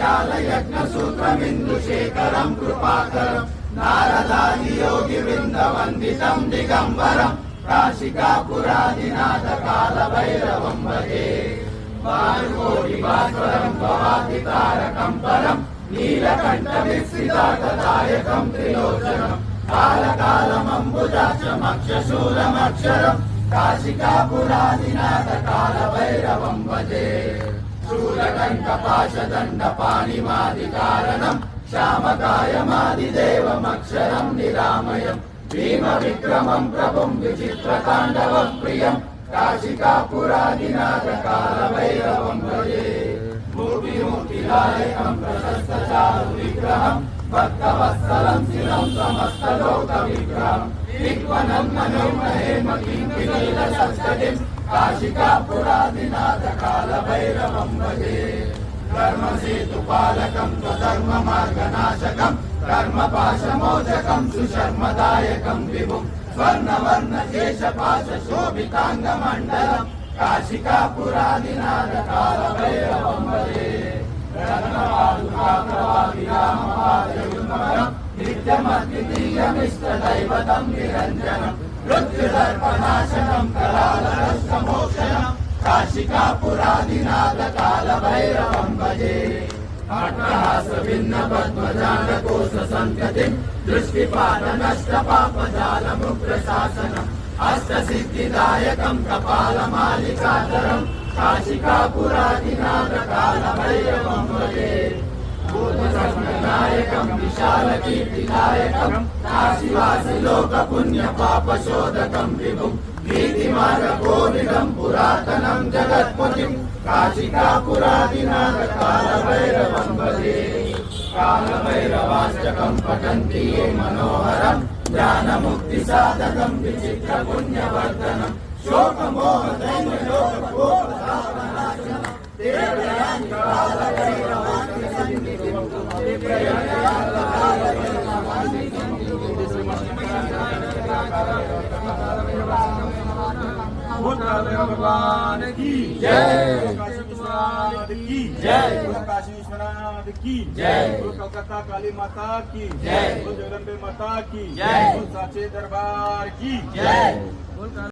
विशाल यज्ञ सूत्रमिन्दु शेखरं कृपाकरं नारदादि योगी वृंद वंदितं दिगंबरं काशिकापुरादिनाथ काल भैरवं भजे वायुकोटि भास्वरं भवादितारकं परं नीलकंठ विस्मितार्थदायकं त्रिलोचनं कालकालमम्बुजाक्षमक्षशूलमक्षरं काशिकापुरादिनाथ काल भैरवं भजे शूलकण्ठपाशदण्डपाणिमादिकारणं श्यामकायमादिदेवमक्षरं निरामयं भीमविक्रमं प्रभुं विचित्रताण्डवप्रियं काशिकापुरादिनाथ काल भैरवं भजे मूर्तिमूर्तिदायकं प्रशस्तचारुविग्रहं भक्तवत्सलं शिरं समस्तलोकविग्रहं विक्वनं मनोमहेमकिङ्किणीलसत्सदिं काशिकापुरादिनाथ काल भैरवं भजे धर्मसेतुपालकं स्वधर्ममार्गनाशकं कर्मपाशमोचकं सुशर्मदायकं विभुं स्वर्णवर्णकेशपाशशोभिताङ्गमण्डलं काशिकापुरादिनाथ काल भैरवं भजे रत्नपादुकाप्रवादिरामपादयुग्मकरं नित्यमद्वितीयमिष्टदैवतं निरञ्जनं मृत्युदर्पनाशनं करालकष्टमोक्षणं काशिकापुरादिनाथ काल भैरवं भजे अट्टहासभिन्न पद्मजालकोशसन्ततिं दृष्टिपातनष्टपापजालमुग्रशासनम् अष्टसिद्धिदायकं कपालमालिकाधरं काशिकापुरादिनाथ काल भैरवं भजे भूतसंगनायकं विशालकीर्तिदायकं काशीवासिलोकपुण्यपापशोधकं विभुं नीतिमार्गकोविदं पुरातनं जगत्पतिं काशिकापुरादिनाथ काल भैरवं भजे कालभैरवाष्टकं पठन्ति ये मनोहरं ज्ञानमुक्तिसाधकं विचित्रपुण्यवर्धनं शोकमोहदैन्यलोककोपतापनाशनं देवयानि कालभैरवाष्टसन्निधिं भगवान की जय काशी विश्वनाथ की जय काशी विश्वनाथ की जय कलकत्ता काली माता की जय जगदम्बे माता की जय साचे दरबार की जय।